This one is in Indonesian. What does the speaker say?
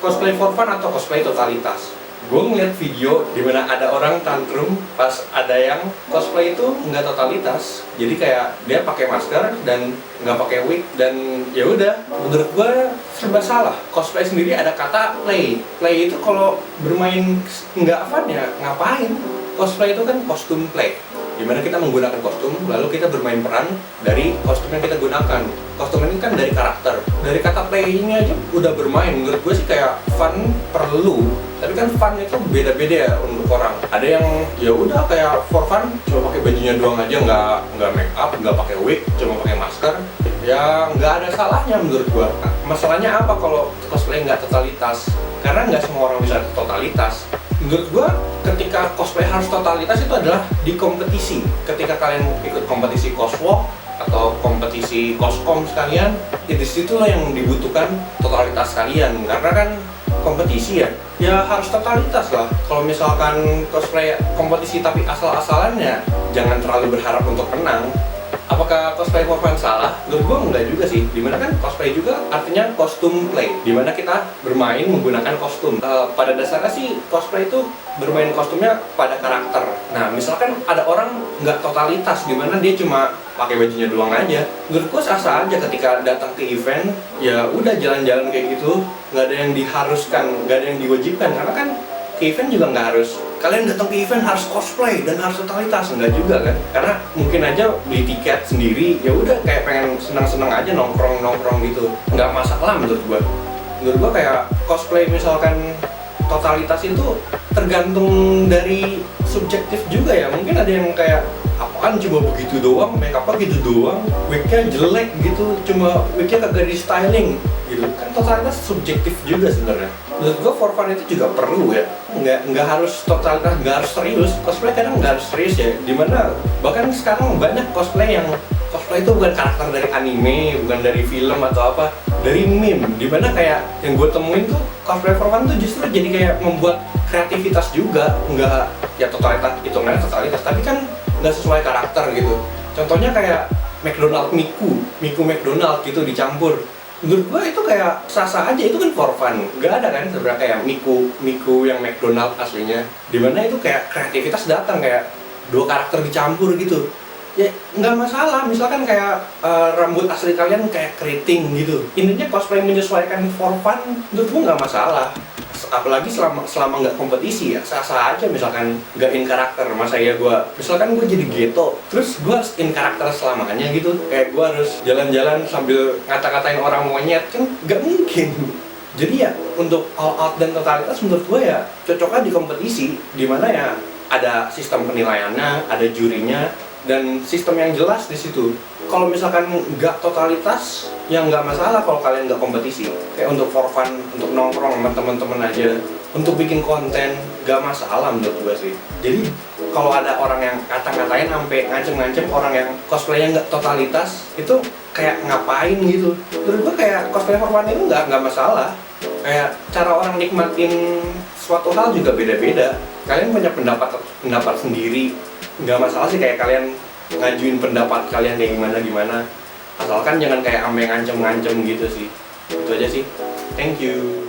cosplay for fun atau cosplay totalitas. Gue ngeliat video dimana ada orang tantrum pas ada yang cosplay itu nggak totalitas. Jadi kayak dia pakai masker dan nggak pakai wig dan ya udah. Menurut gue serba salah. Cosplay sendiri ada kata play. Play itu kalau bermain nggak fun ya ngapain? Cosplay itu kan kostum play, dimana kita menggunakan kostum, lalu kita bermain peran dari kostum yang kita gunakan. Kostum ini kan dari karakter. Dari kata play ini aja udah bermain. Menurut gue sih kayak fun perlu. Tapi kan fun itu beda-beda ya untuk orang. Ada yang ya udah kayak for fun, cuma pakai bajunya doang aja, nggak make up, nggak pakai wig, cuma pakai masker. Ya nggak ada salahnya menurut gue. Masalahnya apa kalau cosplay nggak totalitas? Karena nggak semua orang bisa totalitas. Menurut gua ketika cosplay harus totalitas itu adalah di kompetisi. Ketika kalian ikut kompetisi coswalk atau kompetisi coscom sekalian, ya disitulah yang dibutuhkan totalitas kalian. Karena kan kompetisi ya harus totalitas lah. Kalau misalkan cosplay kompetisi tapi asal-asalan ya jangan terlalu berharap untuk menang. Apakah cosplay for fun salah? Menurut gue enggak juga sih. Dimana kan cosplay juga artinya kostum play, dimana kita bermain menggunakan kostum. Pada dasarnya sih cosplay itu bermain kostumnya pada karakter. Nah misalkan ada orang nggak totalitas, dimana dia cuma pakai bajunya doang aja. Menurut gue sah-sah aja ketika datang ke event, ya udah jalan-jalan kayak gitu. Nggak ada yang diharuskan, nggak ada yang diwajibkan. Karena kan ke event juga nggak harus kalian datang ke event harus cosplay dan harus totalitas, enggak juga kan? Karena mungkin aja beli tiket sendiri, ya udah kayak pengen senang-senang aja nongkrong gitu, nggak masalah menurut gua. Menurut gua kayak cosplay misalkan totalitas itu tergantung dari subjektif juga ya. Mungkin ada yang kayak apaan cuma begitu doang, make up gitu doang, wignya jelek gitu, cuma wignya kagak di styling gitu. Kan totalitas subjektif juga sebenarnya. Menurut gua for fun itu juga perlu ya. Nggak harus totalitas, nggak harus serius. Cosplay kadang nggak harus serius ya. Dimana bahkan sekarang banyak cosplay yang cosplay itu bukan karakter dari anime, bukan dari film atau apa, dari meme. Dimana kayak yang gue temuin tuh cosplay for fun tuh justru jadi kayak membuat kreativitas juga. Nggak ya totalitas, hitungannya totalitas, tapi kan nggak sesuai karakter gitu. Contohnya kayak McDonald Miku McDonald gitu dicampur. Menurut gue itu kayak sah-sah aja, itu kan for fun. Gak ada kan sebenarnya kayak Miku yang McDonald aslinya. Dimana itu kayak kreativitas datang, kayak dua karakter dicampur gitu. Ya nggak masalah, misalkan kayak rambut asli kalian kayak keriting gitu. Intinya cosplay menyesuaikan for fun, menurut gue nggak masalah. Apalagi selama nggak kompetisi ya sah-sah aja. Misalkan nggak in karakter, masa ya gue misalkan gue jadi Geto terus gue harus in karakter selamanya gitu, kayak gue harus jalan-jalan sambil ngata-ngatain orang monyet, kan nggak mungkin. Jadi ya untuk all out dan totalitas menurut gue ya cocoknya di kompetisi, dimana ya ada sistem penilaiannya, ada jurinya, dan sistem yang jelas di situ. Kalau misalkan nggak totalitas, ya nggak masalah kalau kalian nggak kompetisi. Kayak untuk for fun, untuk nongkrong sama temen-temen aja, untuk bikin konten, nggak masalah menurut gue sih. Jadi kalau ada orang yang kata-katain sampai ngancem-ngancem orang yang cosplaynya nggak totalitas, itu kayak ngapain gitu. Menurut gue kayak cosplay for fun itu nggak masalah. Kayak cara orang nikmatin suatu hal juga beda-beda. Kalian punya pendapat sendiri. Nggak masalah sih kayak kalian ngajuin pendapat kalian kayak gimana, asalkan jangan kayak ngancem-ngancem gitu sih. Itu aja sih. Thank you.